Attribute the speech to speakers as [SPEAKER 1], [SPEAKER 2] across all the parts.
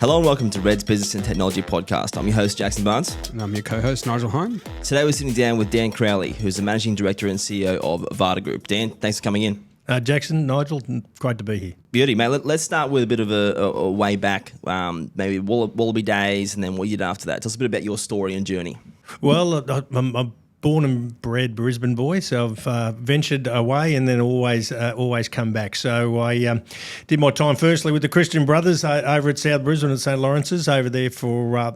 [SPEAKER 1] Hello and welcome to Red's Business and Technology Podcast. I'm your host, Jackson Barnes.
[SPEAKER 2] And I'm your co-host, Nigel Heyn.
[SPEAKER 1] Today we're sitting down with Dan Crowley, who's the Managing Director and CEO of Avada Group. Dan, thanks for coming in.
[SPEAKER 3] Jackson, Nigel, great to be here.
[SPEAKER 1] Beauty, mate. Let's start with a bit of a way back, maybe Wallaby days and then what you did after that. Tell us a bit about your story and journey.
[SPEAKER 3] Well, I'm born and bred Brisbane boy, so I've ventured away and then always come back. So I did my time firstly with the Christian Brothers over at South Brisbane at St Lawrence's over there for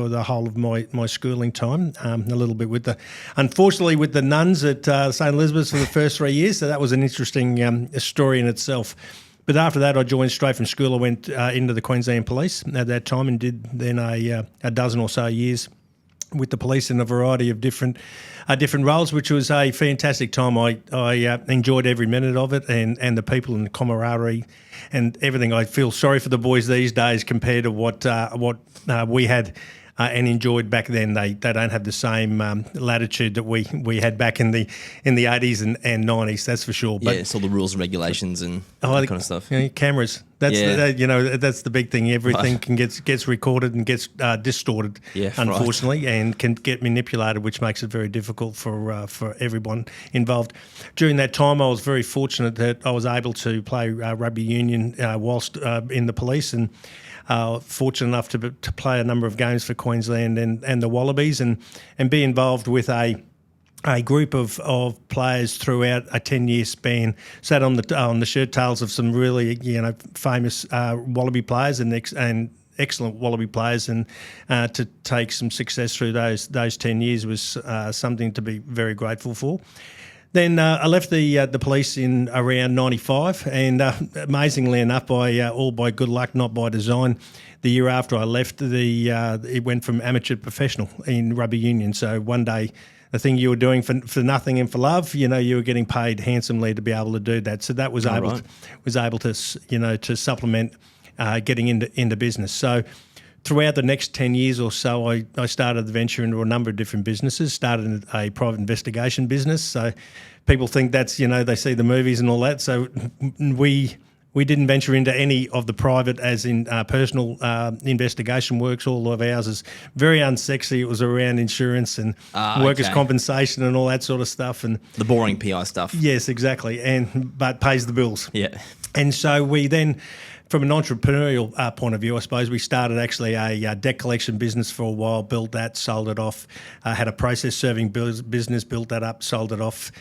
[SPEAKER 3] the whole of my schooling time. A little bit unfortunately with the nuns at St Elizabeth's for the first 3 years. So that was an interesting story in itself. But after that, I joined straight from school. I went into the Queensland Police at that time and did then a dozen or so years with the police in a variety of different roles, which was a fantastic time. I enjoyed every minute of it and the people and the camaraderie and everything. I feel sorry for the boys these days compared to what we had and enjoyed back then. They don't have the same latitude that we had back in the 80s and 90s, that's for sure.
[SPEAKER 1] But it's all the rules and regulations and that kind of stuff.
[SPEAKER 3] Cameras. That's the big thing. Everything gets recorded and gets distorted, unfortunately, and can get manipulated, which makes it very difficult for everyone involved. During that time, I was very fortunate that I was able to play rugby union whilst in the police, and fortunate enough to play a number of games for Queensland and the Wallabies, and be involved with a group of players throughout a 10-year span. Sat on the shirt tails of some really famous Wallaby players and excellent Wallaby players, and to take some success through those 10 years was something to be very grateful for. Then I left the police in around 95, and amazingly enough, all by good luck, not by design, the year after I left, it went from amateur to professional in rugby union. So one day, the thing you were doing for nothing and for love, you were getting paid handsomely to be able to do that. So that was able to to supplement getting into business. So throughout the next 10 years or so, I started the venture into a number of different businesses, started a private investigation business. So people think that's, they see the movies and all that. So we didn't venture into any of the private, as in personal investigation works. All of ours is very unsexy. It was around insurance and workers' compensation and all that sort of stuff. And
[SPEAKER 1] the boring PI stuff.
[SPEAKER 3] Yes, exactly. But pays the bills.
[SPEAKER 1] Yeah.
[SPEAKER 3] And so we then, from an entrepreneurial point of view, I suppose, we started actually a debt collection business for a while, built that, sold it off, had a process serving business, built that up, sold it off,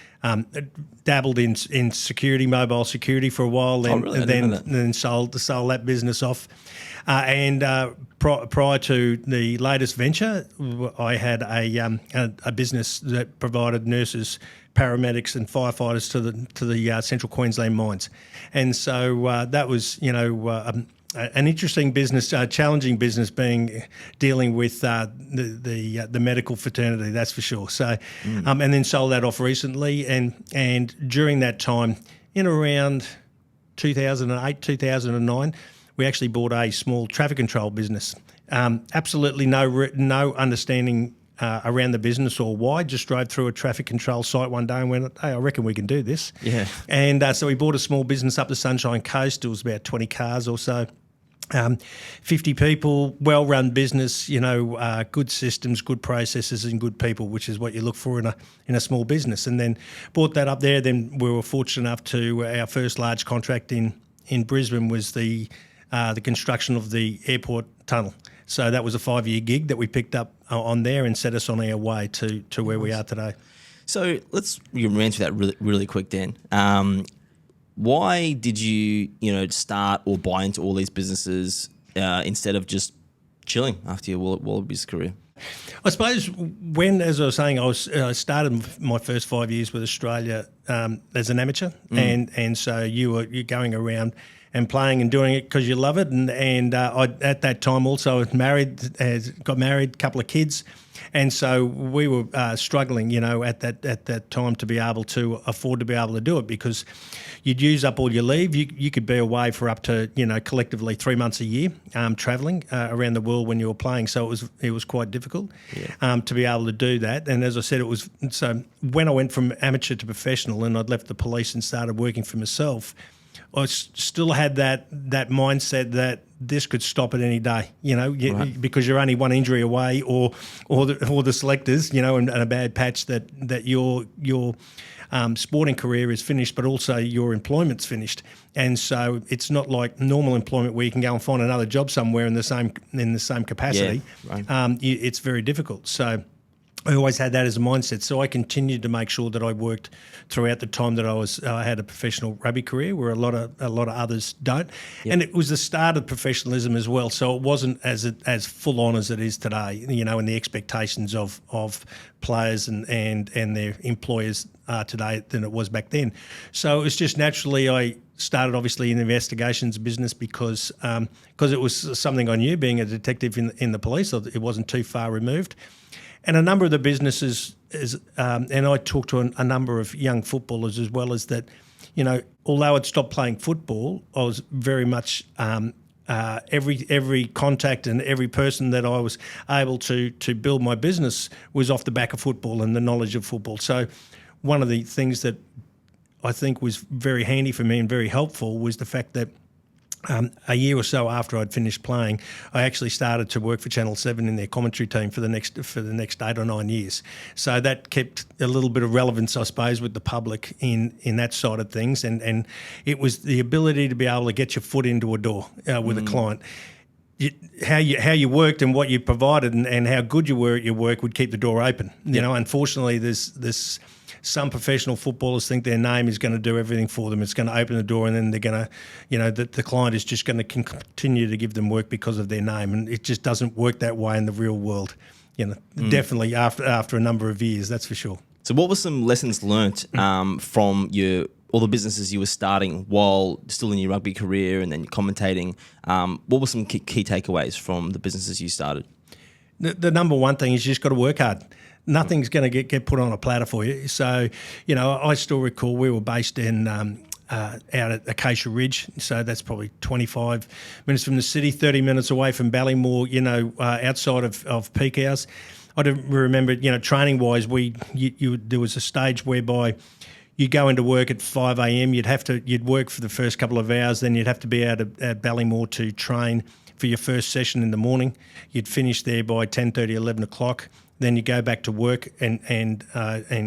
[SPEAKER 3] dabbled in security, mobile security for a while, then sold that business off. Prior to the latest venture, I had a business that provided nurses, paramedics and firefighters to the Central Queensland mines. And so that was, an interesting business, challenging business, dealing with the medical fraternity, that's for sure. So, and then sold that off recently. And during that time, in around 2008, 2009, we actually bought a small traffic control business. Absolutely no understanding around the business or why. Just drove through a traffic control site one day and went, hey, I reckon we can do this.
[SPEAKER 1] Yeah.
[SPEAKER 3] And so we bought a small business up the Sunshine Coast. It was about 20 cars or so. 50 people, well-run business, good systems, good processes and good people, which is what you look for in a small business. And then bought that up there. Then we were fortunate enough to, our first large contract in Brisbane was the construction of the airport tunnel. So that was a 5-year gig that we picked up on there and set us on our way to where we are today.
[SPEAKER 1] So you ran through that really, really quick, Dan. Why did you start or buy into all these businesses instead of just chilling after your Wallabies career?
[SPEAKER 3] I suppose as I was saying, I started my first 5 years with Australia as an amateur, and so you're going around and playing and doing it because you love it. And I, at that time also got married, a couple of kids. And so we were struggling, at that time to be able to afford to be able to do it, because you'd use up all your leave. You could be away for up to, collectively 3 months a year, travelling around the world when you were playing. So it was quite difficult to be able to do that. And as I said, so when I went from amateur to professional and I'd left the police and started working for myself, I still had that mindset that this could stop at any day,
[SPEAKER 1] Right.
[SPEAKER 3] because you're only one injury away, or the selectors, and a bad patch that your sporting career is finished, but also your employment's finished. And so it's not like normal employment where you can go and find another job somewhere in the same capacity.
[SPEAKER 1] Yeah, right.
[SPEAKER 3] It's very difficult. So I always had that as a mindset. So I continued to make sure that I worked throughout the time that I had a professional rugby career, where a lot of others don't.
[SPEAKER 1] Yep.
[SPEAKER 3] And it was the start of professionalism as well. So it wasn't as full on as it is today, and the expectations of players and their employers are today than it was back then. So it was just naturally I started obviously in the investigations business because it was something I knew, being a detective in the police. It wasn't too far removed. And a number of the businesses, and I talked to a number of young footballers as well, as that, although I'd stopped playing football, I was very much every contact and every person that I was able to build my business was off the back of football and the knowledge of football. So one of the things that I think was very handy for me and very helpful was the fact that a year or so after I'd finished playing, I actually started to work for Channel 7 in their commentary team for the next 8 or 9 years. So that kept a little bit of relevance, I suppose, with the public in that side of things. And it was the ability to be able to get your foot into a door with a client. How you worked and what you provided and how good you were at your work would keep the door open. Unfortunately, there's some professional footballers think their name is going to do everything for them. It's going to open the door, and then they're going to, the client is just going to continue to give them work because of their name, and it just doesn't work that way in the real world. Definitely after a number of years, that's for sure.
[SPEAKER 1] So, what were some lessons learnt from all the businesses you were starting while still in your rugby career and then commentating? What were some key takeaways from the businesses you started?
[SPEAKER 3] The number one thing is you just got to work hard. Nothing's going to get put on a platter for you. So, I still recall we were based in out at Acacia Ridge. So that's probably 25 minutes from the city, 30 minutes away from Ballymore, outside of peak hours. I remember, training-wise, there was a stage whereby you'd go into work at 5 a.m. You'd work for the first couple of hours, then you'd have to be out at Ballymore to train for your first session in the morning. You'd finish there by 10:30, 11 o'clock. Then you go back to work and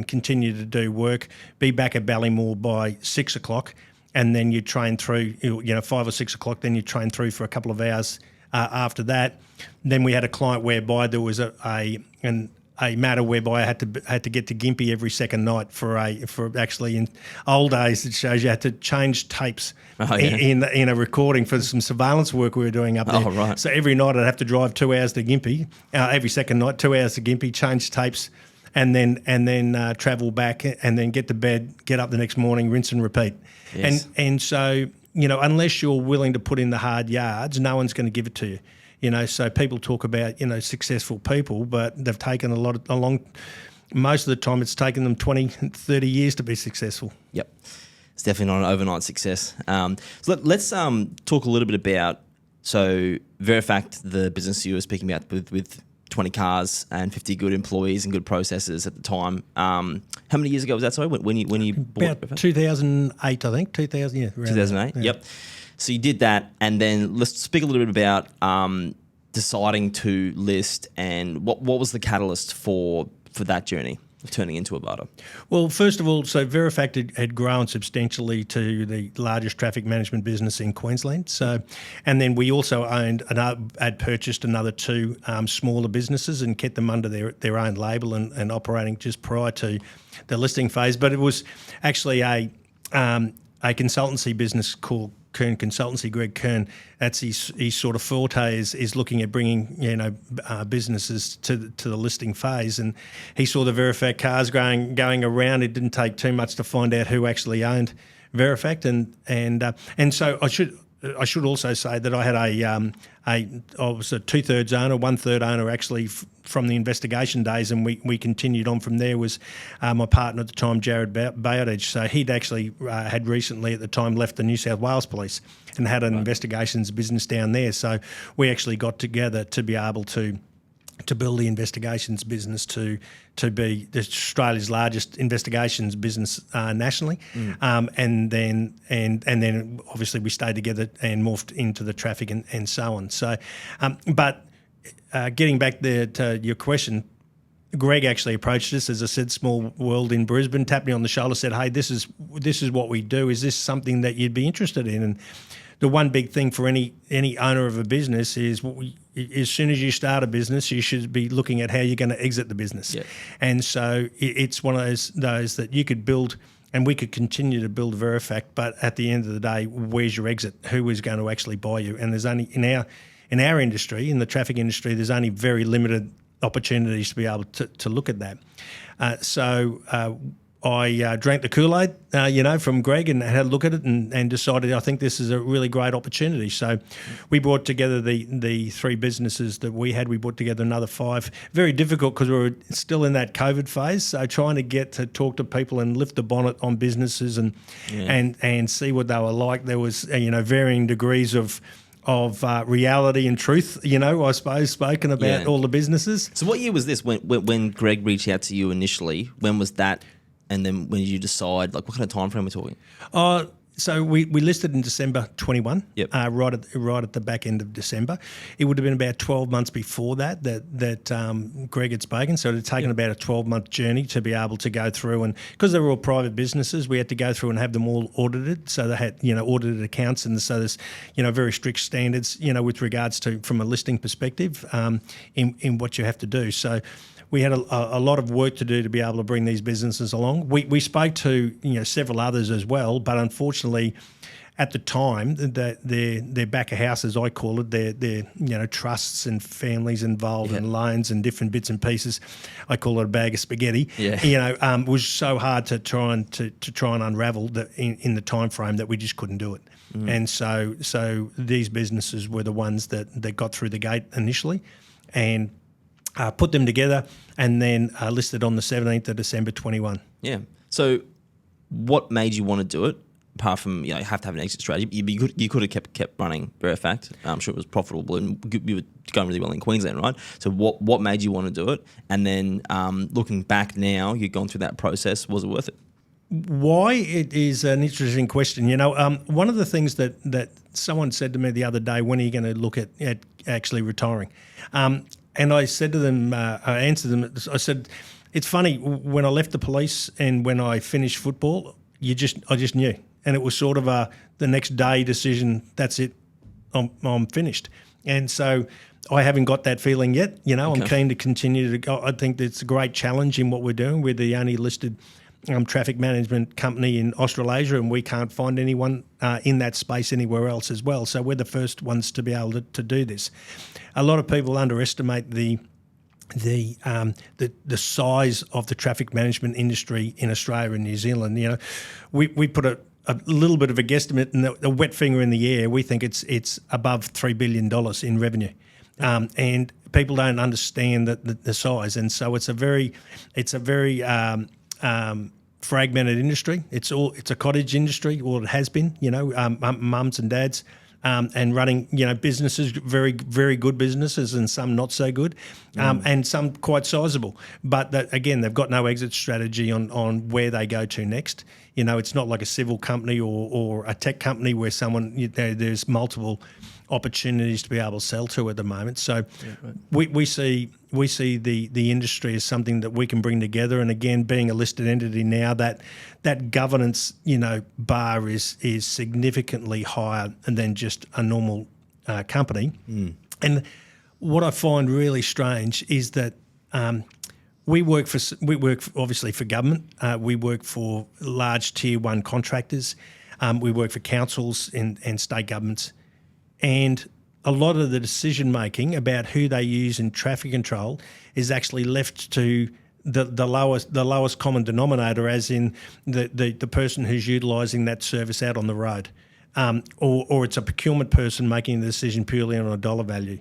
[SPEAKER 3] continue to do work. Be back at Ballymore by 6 o'clock, and then you train through. 5 or 6 o'clock. Then you train through for a couple of hours after that. Then we had a client whereby there was a matter whereby I had to get to Gympie every second night for actually in old days. It shows you had to change tapes in a recording for some surveillance work we were doing up there.
[SPEAKER 1] Oh, right.
[SPEAKER 3] So every night I'd have to drive 2 hours to Gympie. Every second night, 2 hours to Gympie, change tapes, and then travel back, and then get to bed, get up the next morning, rinse and repeat.
[SPEAKER 1] Yes.
[SPEAKER 3] And so unless you're willing to put in the hard yards, no one's going to give it to you. So people talk about, successful people, but they've taken most of the time it's taken them 20, 30 years to be successful.
[SPEAKER 1] Yep. It's definitely not an overnight success. So let's talk a little bit about, Verifact, the business you were speaking about with 20 cars and 50 good employees and good processes at the time. How many years ago was that, sorry, when you bought
[SPEAKER 3] About
[SPEAKER 1] Verifact?
[SPEAKER 3] 2008, I think.
[SPEAKER 1] 2008,
[SPEAKER 3] yeah.
[SPEAKER 1] Yep. So you did that, and then let's speak a little bit about deciding to list, and what was the catalyst for that journey of turning into Avada?
[SPEAKER 3] Well, first of all, so Verifact had grown substantially to the largest traffic management business in Queensland. So, and then we also had purchased another two smaller businesses and kept them under their own label and operating just prior to the listing phase. But it was actually a consultancy business called Kern Consultancy. Greg Kern, that's his sort of forte is looking at bringing businesses to the listing phase, and he saw the Verifact cars going around. It didn't take too much to find out who actually owned Verifact, and so I should also say that I had I was a 2/3 owner, 1/3 owner actually from the investigation days, and we continued on from there. Was my partner at the time, Jared Bowditch. So he'd actually had recently at the time left the New South Wales Police and had an investigations business down there. So we actually got together to be able to to build the investigations business to be Australia's largest investigations business nationally, and then obviously we stayed together and morphed into the traffic and so on. So, but getting back there to your question, Greg actually approached us, as I said, small world in Brisbane, tapped me on the shoulder, said, "Hey, this is what we do. Is this something that you'd be interested in?" And the one big thing for any owner of a business is as soon as you start a business, you should be looking at how you're going to exit the business. Yeah. And so it's one of those that you could build, and we could continue to build Verifact, but at the end of the day, where's your exit? Who is going to actually buy you? And there's only in our industry, in the traffic industry, there's only very limited opportunities to be able to look at that. So I drank the Kool-Aid, from Greg, and had a look at it and decided I think this is a really great opportunity. So we brought together the three businesses that we had. We brought together another 5. Very difficult because we were still in that COVID phase. So trying to get to talk to people and lift the bonnet on businesses and see what they were like. There was varying degrees of reality and truth, I suppose, spoken about all the businesses.
[SPEAKER 1] So what year was this when Greg reached out to you initially? When was that? And then when did you decide, what kind of time frame are we talking?
[SPEAKER 3] So we listed in December 21,
[SPEAKER 1] yep.
[SPEAKER 3] right at the back end of December. It would have been about 12 months before that Greg had spoken. So it had taken about a 12-month journey to be able to go through, and because they were all private businesses, we had to go through and have them all audited. So they had audited accounts, and so there's very strict standards with regards to from a listing perspective in what you have to do. So we had a lot of work to do to be able to bring these businesses along. We spoke to several others as well, but unfortunately, at the time, their back of house, as I call it, their trusts and families involved and loans and different bits and pieces. I call it a bag of spaghetti. Yeah. Was so hard to try and unravel in the time frame that we just couldn't do it. And so these businesses were the ones that got through the gate initially, and put them together, and then listed on the 17th of December 21.
[SPEAKER 1] Yeah. So what made you want to do it? Apart from, you have to have an exit strategy. You could have kept running Verifact. I'm sure it was profitable and you were going really well in Queensland, right? So what made you want to do it? And then looking back now, you've gone through that process. Was it worth it?
[SPEAKER 3] Why? It is an interesting question. One of the things that someone said to me the other day, when are you going to look at actually retiring? And I said to them, I answered them, I said, it's funny, when I left the police and when I finished football, I just knew. And it was sort of the next day decision, that's it, I'm finished. And so I haven't got that feeling yet. I'm keen to continue to go. I think it's a great challenge in what we're doing. We're the only listed traffic management company in Australasia, and we can't find anyone in that space anywhere else as well. So we're the first ones to be able to do this. A lot of people underestimate the size of the traffic management industry in Australia and New Zealand. We put a little bit of a guesstimate, and a wet finger in the air. We think it's above $3 billion in revenue, and people don't understand the size, and so it's a very fragmented industry. It's a cottage industry, or it has been. Mums and dads. And running, businesses, very, very good businesses, and some not so good, and some quite sizable. But again, they've got no exit strategy on where they go to next. It's not like a civil company or a tech company where there's multiple opportunities to be able to sell to at the moment. So we see the industry as something that we can bring together. And again, being a listed entity now, that governance bar is significantly higher than just a normal company. And what I find really strange is that we work obviously for government. We work for large tier 1 contractors. We work for councils and state governments. And a lot of the decision making about who they use in traffic control is actually left to the lowest common denominator, as in the person who's utilising that service out on the road, or it's a procurement person making the decision purely on a dollar value.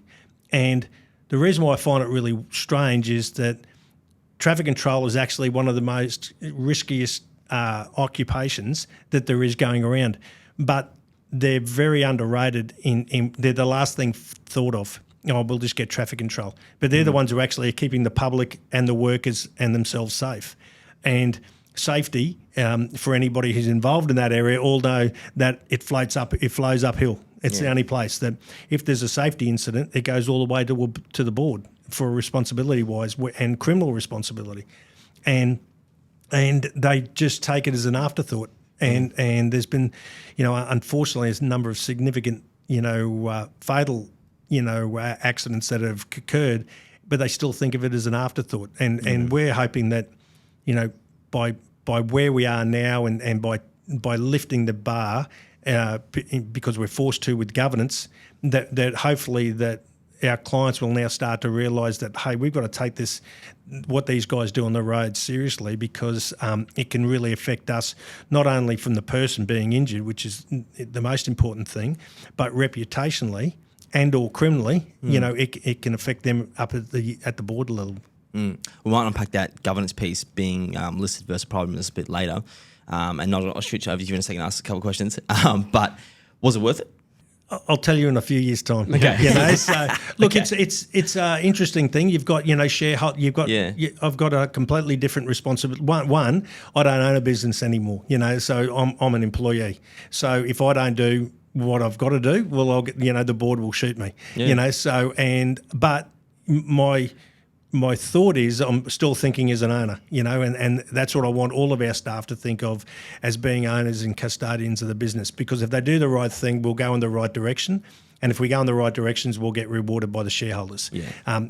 [SPEAKER 3] And the reason why I find it really strange is that traffic control is actually one of the most riskiest occupations that there is going around, but they're very underrated. They're the last thing thought of we'll just get traffic control. But they're the ones who actually are keeping the public and the workers and themselves safe. And safety, for anybody who's involved in that area, all know that it flows uphill. It's the only place that if there's a safety incident, it goes all the way to the board for responsibility-wise and criminal responsibility. And they just take it as an afterthought. And there's been, unfortunately, there's a number of significant, fatal, accidents that have occurred, but they still think of it as an afterthought. And we're hoping that, by where we are now and by lifting the bar, because we're forced to with governance, that hopefully that our clients will now start to realise that, hey, we've got to take this, what these guys do on the road, seriously, because it can really affect us, not only from the person being injured, which is the most important thing, but reputationally and or criminally, it can affect them up at the board level.
[SPEAKER 1] We might unpack that governance piece being listed versus private a bit later. And I'll switch over to you in a second, ask a couple of questions. But was it worth it?
[SPEAKER 3] I'll tell you in a few years' time.
[SPEAKER 1] Okay.
[SPEAKER 3] So look, it's an interesting thing. You've got shareholder. You've got. I've got a completely different responsibility. One, I don't own a business anymore. So I'm an employee. So if I don't do what I've got to do, well, I'll get, the board will shoot me. Yeah. But my thought is I'm still thinking as an owner, and that's what I want all of our staff to think of as being owners and custodians of the business, because if they do the right thing, we'll go in the right direction. And if we go in the right directions, we'll get rewarded by the shareholders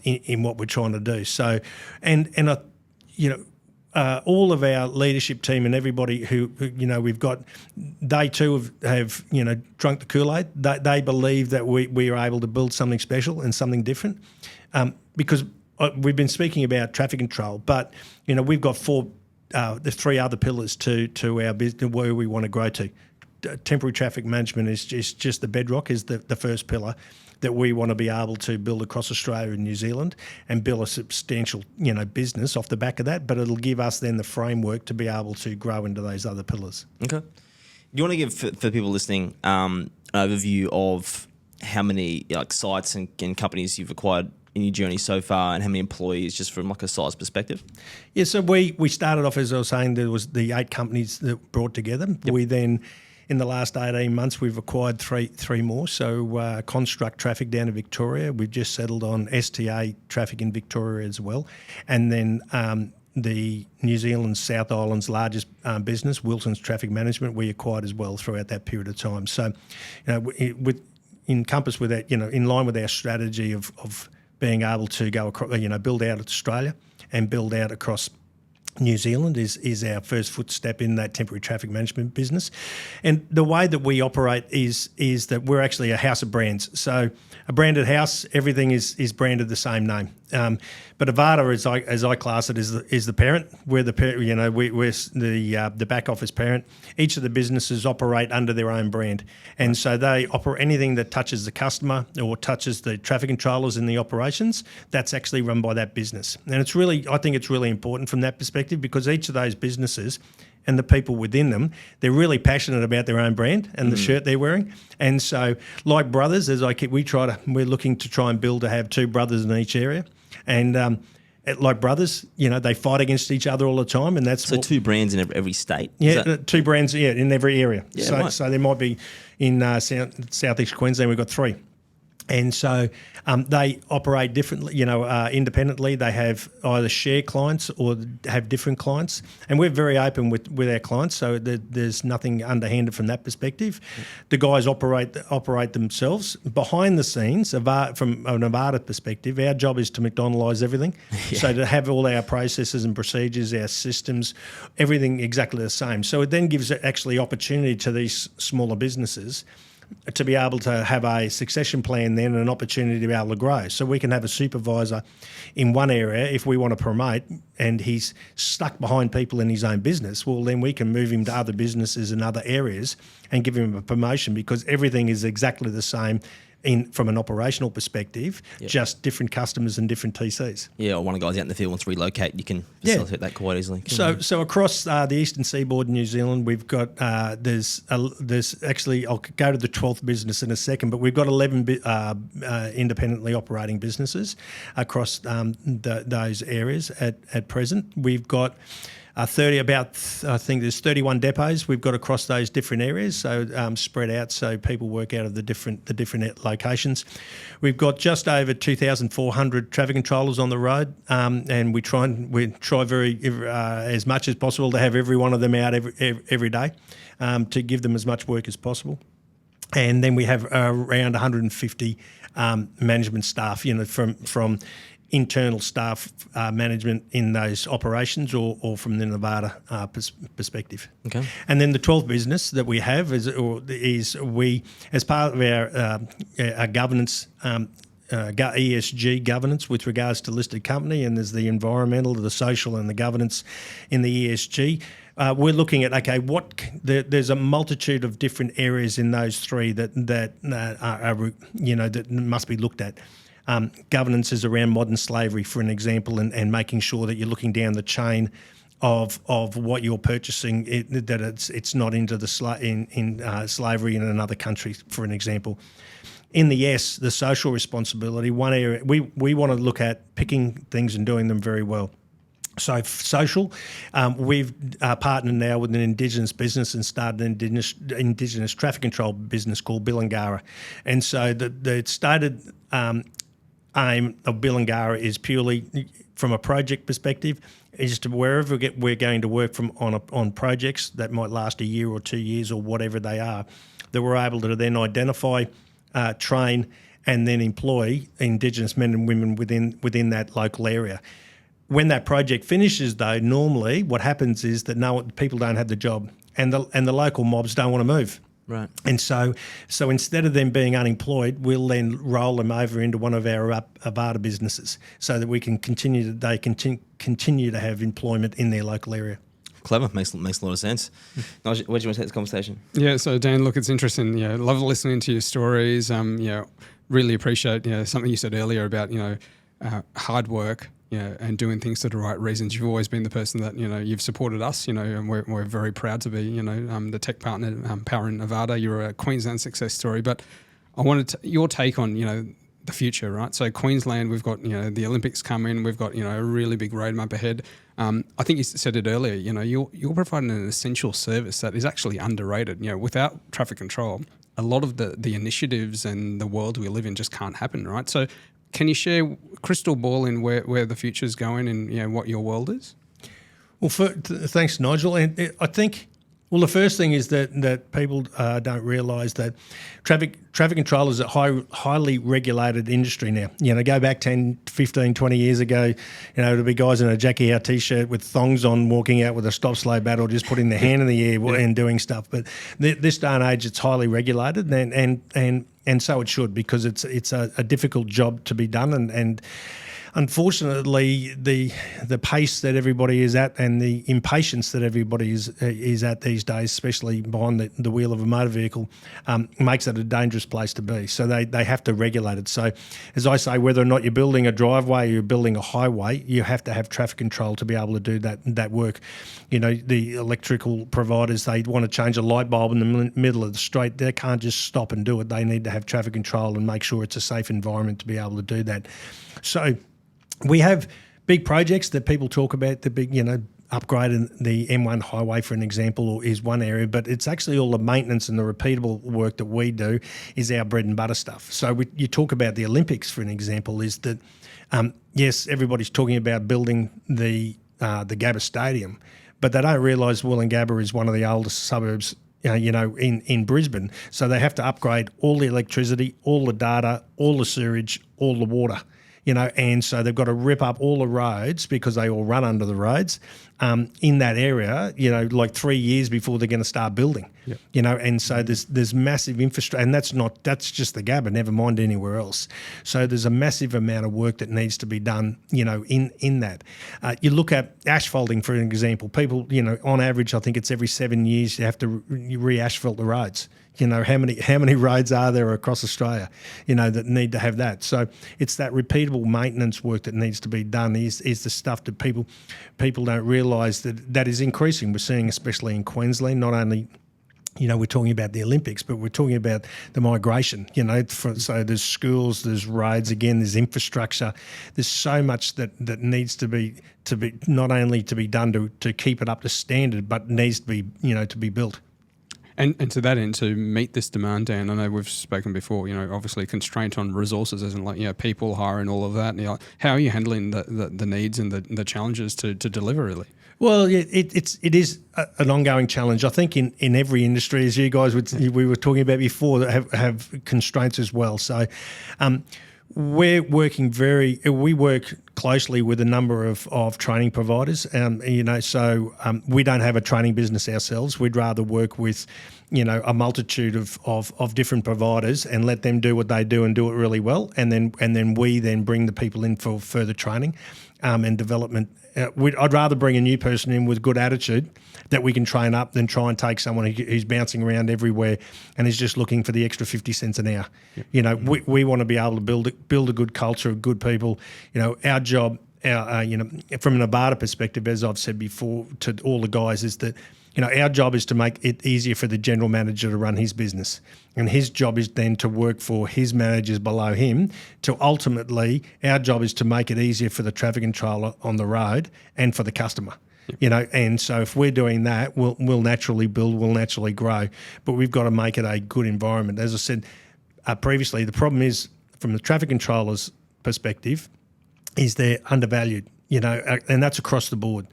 [SPEAKER 3] in what we're trying to do. So, all of our leadership team and everybody who we've got, they too have drunk the Kool-Aid. They believe that we are able to build something special and something different, because we've been speaking about traffic control, but we've got there's three other pillars to our business where we want to grow to. Temporary traffic management is just the bedrock, is the first pillar that we want to be able to build across Australia and New Zealand and build a substantial business off the back of that. But it'll give us then the framework to be able to grow into those other pillars.
[SPEAKER 1] Okay. Do you want to give for people listening an overview of how many sites and companies you've acquired in your journey so far, and how many employees, just from a size perspective? Yeah,
[SPEAKER 3] so we started off, as I was saying, there was the 8 companies that brought together. Yep. We then, in the last 18 months, we've acquired three more. So Construct Traffic down in Victoria. We've just settled on STA Traffic in Victoria as well. And then the New Zealand South Island's largest business, Wilson's Traffic Management, we acquired as well throughout that period of time. So, encompassed with that, in line with our strategy of being able to go across, build out Australia and build out across New Zealand is our first footstep in that temporary traffic management business. And the way that we operate is that we're actually a house of brands. So a branded house, everything is branded the same name. But Avada, as I class it, is the parent. We're the parent. We're the back office parent. Each of the businesses operate under their own brand, and so they operate anything that touches the customer or touches the traffic controllers in the operations. That's actually run by that business, and I think it's really important from that perspective, because each of those businesses and the people within them, they're really passionate about their own brand and the shirt they're wearing. And so, like brothers, we're looking to try and build to have 2 brothers in each area. And like brothers, they fight against each other all the time, and that's
[SPEAKER 1] 2 brands in every state.
[SPEAKER 3] Yeah, 2 brands. Yeah, in every area.
[SPEAKER 1] Yeah,
[SPEAKER 3] so there might be in southeast Queensland, we've got 3. And so they operate differently, independently. They have either share clients or have different clients. And we're very open with our clients, so there's nothing underhanded from that perspective. The guys operate themselves. Behind the scenes, from an Avada perspective, our job is to McDonaldise everything. Yeah. So to have all our processes and procedures, our systems, everything exactly the same. So it then gives actually opportunity to these smaller businesses to be able to have a succession plan then and an opportunity to be able to grow. So we can have a supervisor in one area if we want to promote and he's stuck behind people in his own business, well, then we can move him to other businesses in other areas and give him a promotion, because everything is exactly the same. from an operational perspective, just different customers and different TCs.
[SPEAKER 1] Yeah, or one of the guys out in the field wants to relocate, you can facilitate that quite easily.
[SPEAKER 3] So across the eastern seaboard in New Zealand, we've got there's actually, I'll go to the 12th business in a second, but we've got 11 independently operating businesses across those areas at present. We've got I think there's 31 depots we've got across those different areas, so spread out, so people work out of the different locations. We've got just over 2,400 traffic controllers on the road, and we try very as much as possible to have every one of them out every day, to give them as much work as possible. And then we have around 150 management staff, from internal staff management in those operations or from the Nevada perspective.
[SPEAKER 1] Okay.
[SPEAKER 3] And then the 12th business that we have is we, as part of our governance, ESG governance with regards to listed company, and there's the environmental, the social and the governance in the ESG. We're looking at, there's a multitude of different areas in those three that that must be looked at. Governance is around modern slavery, for an example, and making sure that you're looking down the chain of what you're purchasing, that it's not into the slavery in another country, for an example. In the S, the social responsibility, one area we want to look at picking things and doing them very well. So social, we've partnered now with an Indigenous business and started an Indigenous traffic control business called Billangara. And so the stated aim of Billangara is purely from a project perspective, is to wherever we're going to work on projects that might last a year or 2 years or whatever they are, that we're able to then identify, train and then employ Indigenous men and women within that local area. When that project finishes, though, normally what happens is that people don't have the job, and the local mobs don't want to move.
[SPEAKER 1] Right.
[SPEAKER 3] And so instead of them being unemployed, we'll then roll them over into one of our Avada businesses, so that we can continue to have employment in their local area.
[SPEAKER 1] Clever, makes a lot of sense. Nigel, where do you want to take this conversation?
[SPEAKER 2] Yeah, so Dan, look, it's interesting. Love listening to your stories. Really appreciate something you said earlier about hard work. And doing things for the right reasons. You've always been the person that, you've supported us, and we're very proud to be, the tech partner powering Avada. You're a Queensland success story. But I wanted your take on, the future, right? So Queensland, we've got, the Olympics coming. We've got, a really big roadmap ahead. I think you said it earlier, you're providing an essential service that is actually underrated. Without traffic control, a lot of the initiatives and the world we live in just can't happen, right? So can you share crystal ball in where the future is going and what your world is?
[SPEAKER 3] Well, thanks, Nigel. And I think, the first thing is that people don't realise that traffic control is a highly regulated industry now. Go back 10, 15, 20 years ago, there'd be guys in a Jackie Howe T-shirt with thongs on walking out with a stop slow battle, just putting their hand in the air and doing stuff. But this day and age, it's highly regulated, and so it should, because it's a difficult job to be done, and unfortunately the pace that everybody is at and the impatience that everybody is at these days, especially behind the wheel of a motor vehicle, makes it a dangerous place to be. So they have to regulate it. So as I say, whether or not you're building a driveway or you're building a highway, you have to have traffic control to be able to do that work. The electrical providers, they want to change a light bulb in the middle of the street. They can't just stop and do it. They need to have traffic control and make sure it's a safe environment to be able to do that. So we have big projects that people talk about, the big, upgrading the M1 highway, for an example, is one area, but it's actually all the maintenance and the repeatable work that we do is our bread and butter stuff. So you talk about the Olympics, for an example, is that, yes, everybody's talking about building the Gabba Stadium, but they don't realise Wollongabba is one of the oldest suburbs in Brisbane. So they have to upgrade all the electricity, all the data, all the sewage, all the water. And so they've got to rip up all the roads because they all run under the roads, in that area, like 3 years before they're going to start building.
[SPEAKER 2] Yep.
[SPEAKER 3] And so there's massive infrastructure, and that's just the Gabba, never mind anywhere else. So there's a massive amount of work that needs to be done, in that. You look at asphalting, for an example. People, on average, I think it's every 7 years you have to re-asphalt the roads. How many roads are there across Australia, that need to have that? So it's that repeatable maintenance work that needs to be done is the stuff that people don't realise that is increasing. We're seeing, especially in Queensland, not only we're talking about the Olympics, but we're talking about the migration, so there's schools, there's roads, again, there's infrastructure. There's so much that needs to be not only to be done to keep it up to standard, but needs to be, to be built.
[SPEAKER 2] And to that end, to meet this demand, Dan, I know we've spoken before, obviously constraint on resources, as in people hiring, all of that. How are you handling the needs and the challenges to deliver, really?
[SPEAKER 3] Well, it is an ongoing challenge. I think in every industry, as you guys we were talking about before, that have constraints as well. So we work closely with a number of training providers. So we don't have a training business ourselves. We'd rather work with, a multitude of different providers and let them do what they do and do it really well. And then we bring the people in for further training and development. I'd rather bring a new person in with good attitude that we can train up than try and take someone who's bouncing around everywhere and is just looking for the extra 50 cents an hour. Yep. We want to be able to build a good culture of good people. Our job, from an Avada perspective, as I've said before to all the guys, is that our job is to make it easier for the general manager to run his business. And his job is then to work for his managers below him to ultimately, our job is to make it easier for the traffic controller on the road and for the customer. Yep. And so if we're doing that, we'll naturally build, we'll naturally grow. But we've got to make it a good environment. As I said previously, the problem is, from the traffic controller's perspective, is they're undervalued. And that's across the board.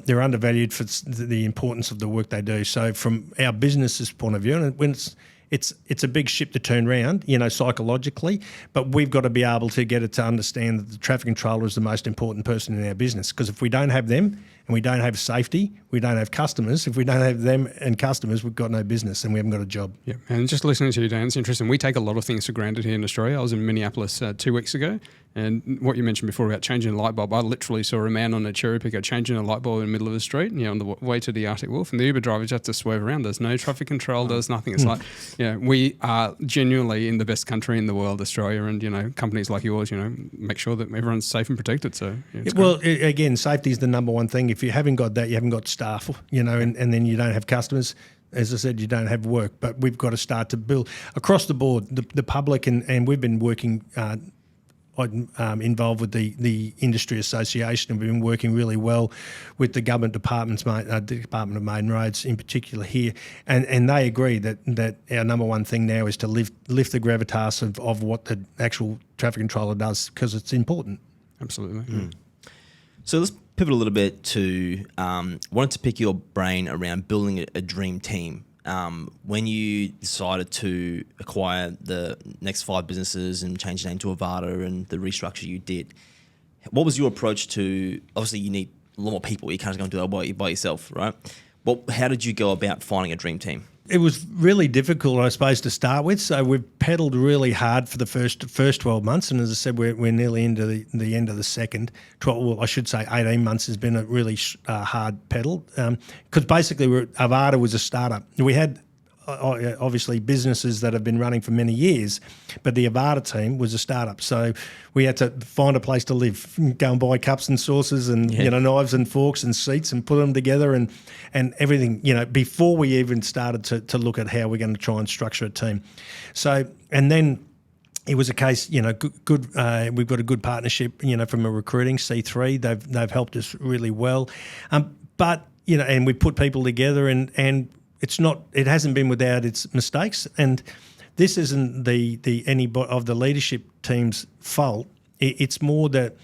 [SPEAKER 3] They're undervalued for the importance of the work they do. So from our business's point of view, and when it's a big ship to turn around, psychologically, but we've got to be able to get it to understand that the traffic controller is the most important person in our business. Because if we don't have them and we don't have safety, we don't have customers. If we don't have them and customers, we've got no business and we haven't got a job.
[SPEAKER 2] Yeah, and just listening to you, Dan, it's interesting. We take a lot of things for granted here in Australia. I was in Minneapolis 2 weeks ago, and what you mentioned before about changing a light bulb, I literally saw a man on a cherry picker changing a light bulb in the middle of the street, on the way to the Arctic Wolf, and the Uber drivers have to swerve around. There's no traffic control, there's nothing. It's like, we are genuinely in the best country in the world, Australia, and, companies like yours, make sure that everyone's safe and protected. So,
[SPEAKER 3] again, safety is the number one thing. If you haven't got that, you haven't got staff, and then you don't have customers. As I said, you don't have work, but we've got to start to build across the board, the public, and we've been working involved with the industry association, and we've been working really well with the government departments, Department of Main Roads in particular here, and they agree that our number one thing now is to lift the gravitas of what the actual traffic controller does, because it's important.
[SPEAKER 2] Absolutely.
[SPEAKER 1] Mm. So let's pivot a little bit to wanted to pick your brain around building a dream team. When you decided to acquire the next 5 businesses and change the name to Avada and the restructure you did, what was your approach to, obviously you need a lot more people, you can't just go and do that by yourself, right? Well, how did you go about finding a dream team?
[SPEAKER 3] It was really difficult, I suppose, to start with. So we've pedalled really hard for the first 12 months. And as I said, we're nearly into the end of the second. 18 months has been a really hard pedal. Because basically Avada was a startup. We had obviously businesses that have been running for many years, but the Avada team was a startup. So we had to find a place to live, go and buy cups and saucers and knives and forks and seats and put them together and everything, before we even started to look at how we're going to try and structure a team. So, and then it was a case, good. We've got a good partnership, from a recruiting C3. They've helped us really well, but and we put people together and it hasn't been without its mistakes, and this isn't any of the leadership team's fault. It's more that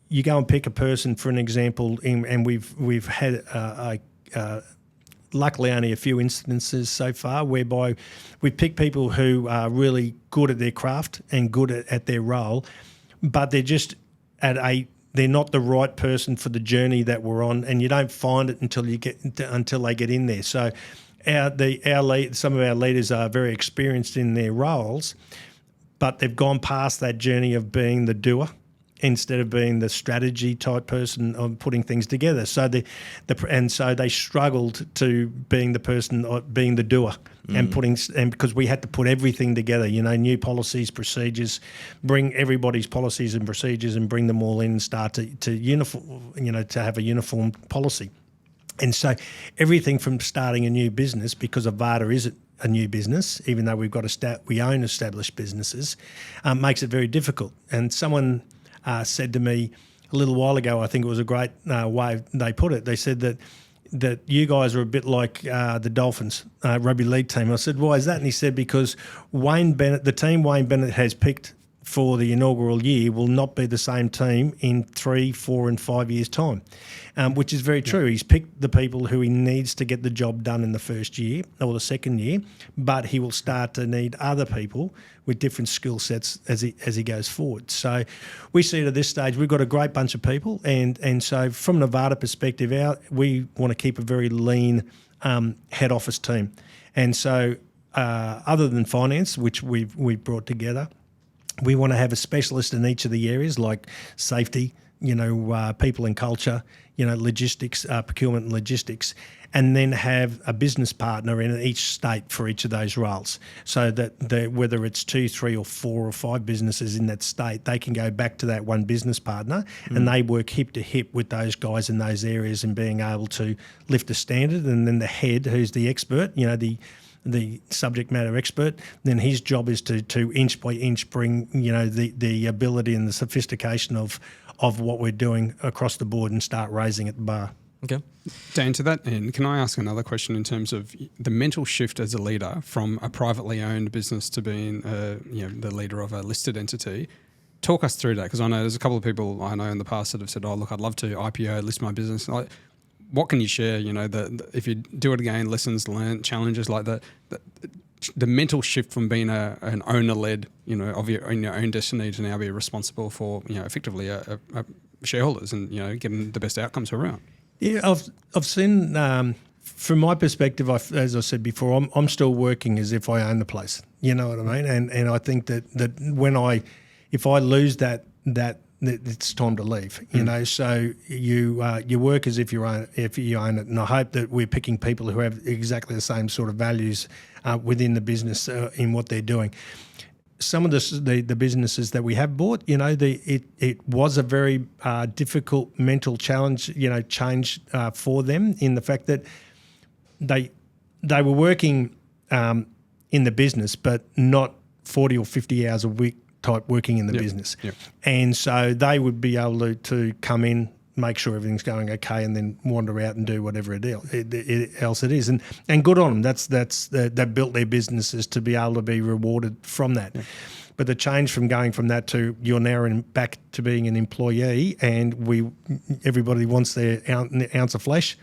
[SPEAKER 3] you go and pick a person, for an example, and we've had luckily only a few instances so far whereby we pick people who are really good at their craft and good at their role, but they're just at a they're not the right person for the journey that we're on, and you don't find it until they get in there. So some of our leaders are very experienced in their roles, but they've gone past that journey of being the doer instead of being the strategy type person of putting things together. So so they struggled to being the person, being the doer, and because we had to put everything together, new policies, procedures, bring everybody's policies and procedures and bring them all in and start to have a uniform policy. And so everything from starting a new business, because Avada is a new business, even though we own established businesses, makes it very difficult. And someone said to me a little while ago, I think it was a great way they put it. They said that you guys are a bit like the Dolphins rugby league team. I said, why is that? And he said, because the team Wayne Bennett has picked for the inaugural year will not be the same team in 3, 4 and 5 years' time, which is very true. He's picked the people who he needs to get the job done in the first year or the second year, but he will start to need other people with different skill sets as he goes forward. So we see it at this stage, we've got a great bunch of people, and so from an Avada perspective, we want to keep a very lean head office team. And so other than finance, which we've brought together, we want to have a specialist in each of the areas like safety, people and culture, logistics, procurement and logistics, and then have a business partner in each state for each of those roles, so that whether it's 2, 3 or 4 or 5 businesses in that state, they can go back to that one business partner and they work hip to hip with those guys in those areas and being able to lift a standard. And then the head, who's the expert, the subject matter expert, then his job is to inch by inch bring the ability and the sophistication of what we're doing across the board and start raising at the bar.
[SPEAKER 1] Okay.
[SPEAKER 2] Dan, to that end, can I ask another question in terms of the mental shift as a leader from a privately owned business to being the leader of a listed entity? Talk us through that, because I know there's a couple of people I know in the past that have said, oh, look, I'd love to IPO, list my business. What can you share? If you do it again, lessons learned, challenges like that. The mental shift from being an owner-led, of your own destiny to now be responsible for, effectively a shareholders and getting the best outcomes around.
[SPEAKER 3] Yeah, I've seen from my perspective. As I said before, I'm still working as if I own the place. You know what I mean? And I think that if I lose that it's time to leave, So you work as if you own it, and I hope that we're picking people who have exactly the same sort of values within the business in what they're doing. Some of the businesses that we have bought, it was a very difficult mental challenge, change for them in the fact that they were working in the business, but not 40 or 50 hours a week type working in the business.
[SPEAKER 2] Yep.
[SPEAKER 3] And so they would be able to come in, make sure everything's going okay, and then wander out and do whatever else it is. And good on them. They built their businesses to be able to be rewarded from that. Yeah. But the change from going from that to you're now back to being an employee, and everybody wants their ounce of flesh,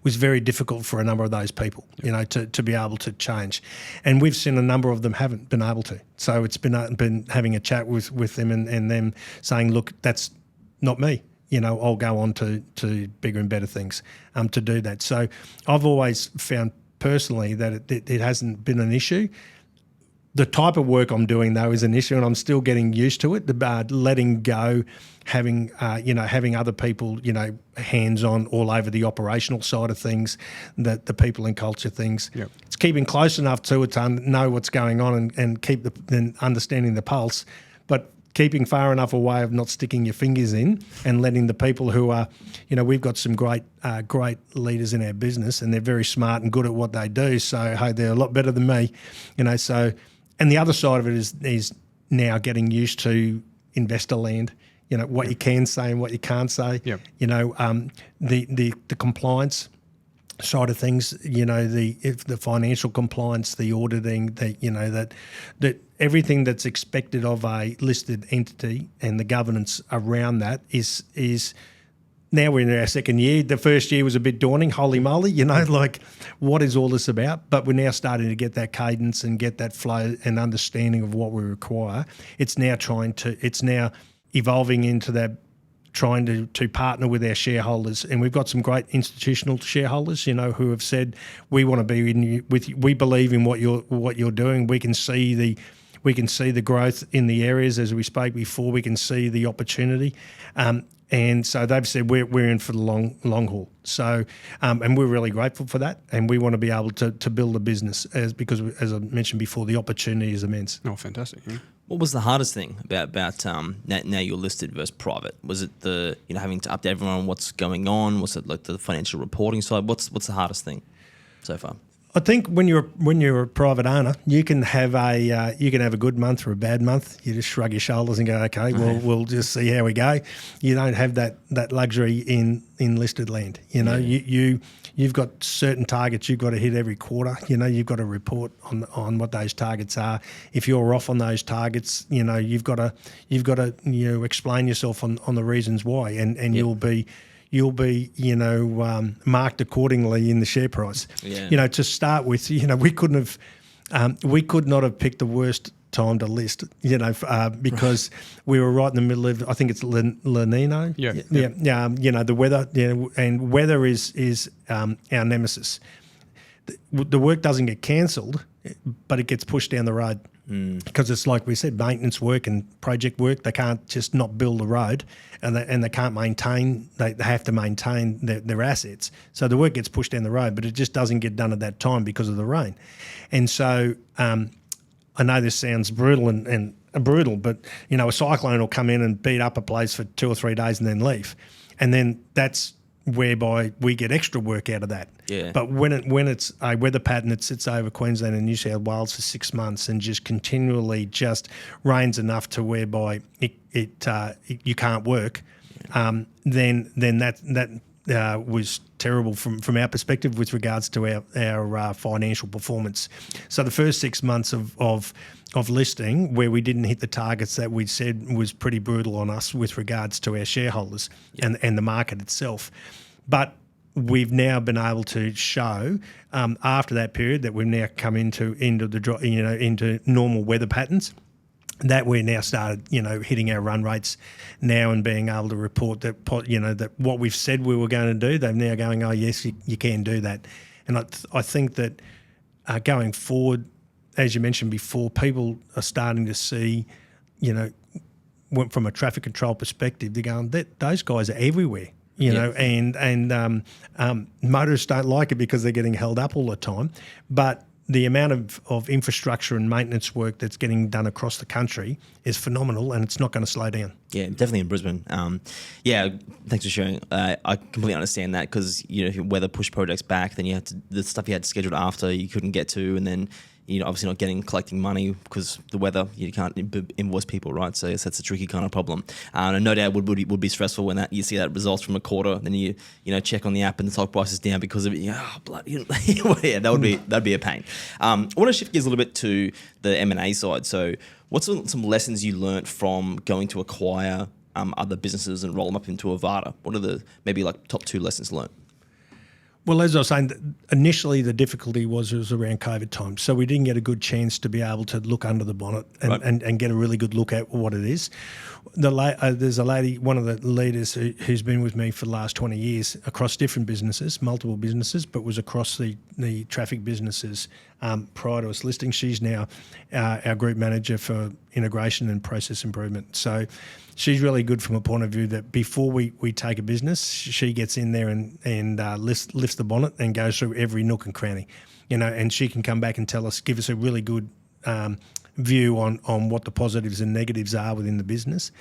[SPEAKER 3] was very difficult for a number of those people, to be able to change. And we've seen a number of them haven't been able to. So it's been having a chat with them and them saying, look, that's not me. I'll go on to bigger and better things to do that. So I've always found personally that it hasn't been an issue. The type of work I'm doing, though, is an issue, and I'm still getting used to it. Letting go, having other people, hands-on all over the operational side of things, the people and culture things.
[SPEAKER 2] Yep.
[SPEAKER 3] It's keeping close enough to it to know what's going on and keep understanding the pulse, but keeping far enough away of not sticking your fingers in and letting the people who are, we've got some great leaders in our business, and they're very smart and good at what they do. So, hey, they're a lot better than me, so. And the other side of it is now getting used to investor land, what you can say and what you can't say.
[SPEAKER 2] Yep.
[SPEAKER 3] The compliance side of things, the financial compliance, the auditing, that everything that's expected of a listed entity and the governance around that is. Now we're in our second year. The first year was a bit daunting. Holy moly, what is all this about? But we're now starting to get that cadence and get that flow and understanding of what we require. It's now evolving into that trying to partner with our shareholders, and we've got some great institutional shareholders, who have said we want to be with you. We believe in what you're doing. We can see the growth in the areas, as we spoke before. We can see the opportunity, and so they've said we're in for the long haul. So, and we're really grateful for that, and we want to be able to build a business because, as I mentioned before, the opportunity is immense.
[SPEAKER 2] Oh, fantastic! Yeah.
[SPEAKER 1] What was the hardest thing about now you're listed versus private? Was it the having to update everyone on what's going on? Was it like the financial reporting side? What's the hardest thing so far?
[SPEAKER 3] I think when you're a private owner, you can have a good month or a bad month. You just shrug your shoulders and go, okay, we'll just see how we go. You don't have that luxury in listed land. You've got certain targets you've got to hit every quarter. You've got to report on what those targets are. If you're off on those targets, you've got to explain yourself on the reasons why, and you'll be marked accordingly in the share price.
[SPEAKER 1] Yeah.
[SPEAKER 3] To start with, we could not have picked the worst time to list, because we were right in the middle of, I think it's La Nina.
[SPEAKER 2] Yeah.
[SPEAKER 3] The weather, and weather is our nemesis. The work doesn't get cancelled, but it gets pushed down the road. Because it's like we said, maintenance work and project work, they can't just not build the road, and they can't maintain. They have to maintain their assets. So the work gets pushed down the road, but it just doesn't get done at that time because of the rain. And so I know this sounds brutal and brutal, but a cyclone will come in and beat up a place for 2 or 3 days and then leave, and then that's whereby we get extra work out of that.
[SPEAKER 1] Yeah.
[SPEAKER 3] But when it's a weather pattern that sits over Queensland and New South Wales for 6 months and just continually just rains enough to whereby you can't work, then that was terrible from our perspective with regards to our financial performance. So the first 6 months of listing, where we didn't hit the targets that we'd said, was pretty brutal on us with regards to our shareholders and the market itself. But we've now been able to show after that period that we've now come into normal weather patterns, that we're now started, hitting our run rates now and being able to report that, that what we've said we were going to do, they're now going, oh yes, you can do that. And I think that going forward, as you mentioned before, people are starting to see, from a traffic control perspective, they're going, those guys are everywhere. And motorists don't like it because they're getting held up all the time. But the amount of infrastructure and maintenance work that's getting done across the country is phenomenal, and it's not going to slow down.
[SPEAKER 1] Yeah, definitely in Brisbane. Thanks for sharing. I completely understand that, because if weather pushed projects back, then the stuff you had scheduled after you couldn't get to, and then obviously not collecting money because the weather, you can't invoice people, right? So yes, that's a tricky kind of problem. And no doubt would be stressful when you see that results from a quarter, then you check on the app and the stock price is down because of it. Yeah, that'd be a pain. I want to shift gears a little bit to the M&A side. So what's some lessons you learnt from going to acquire other businesses and roll them up into Avada? What are the maybe top 2 lessons learnt?
[SPEAKER 3] Well, as I was saying, initially the difficulty was around COVID time. So we didn't get a good chance to be able to look under the bonnet and get a really good look at what it is. There's a lady, one of the leaders who's been with me for the last 20 years across different businesses, multiple businesses, but was across the traffic businesses prior to us listing. She's now our group manager for integration and process improvement. So she's really good from a point of view that before we take a business, she gets in there and lifts the bonnet and goes through every nook and cranny, and she can come back and give us a really good view on what the positives and negatives are within the business.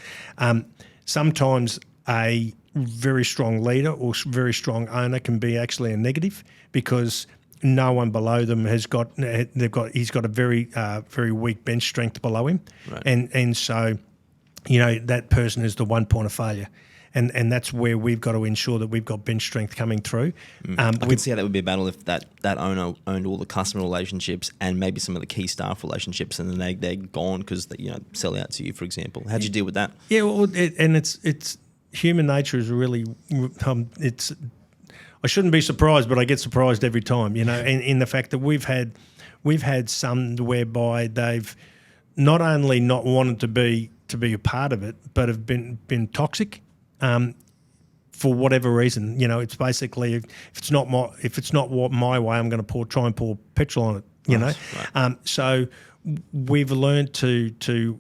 [SPEAKER 3] Sometimes a very strong leader or very strong owner can be actually a negative, because no one below them he's got a very weak bench strength below him, right. and so that person is the one point of failure. And that's where we've got to ensure that we've got bench strength coming through.
[SPEAKER 1] I can see how that would be a battle if that owner owned all the customer relationships and maybe some of the key staff relationships, and then they're gone because they sell out to you, for example. How'd you deal with that?
[SPEAKER 3] Yeah, well, it's human nature is really I shouldn't be surprised, but I get surprised every time. In the fact that we've had some whereby they've not only not wanted to be a part of it, but have been toxic. for whatever reason. It's basically if it's not my way, I'm going to try and pour petrol on it.
[SPEAKER 1] Right.
[SPEAKER 3] So we've learned to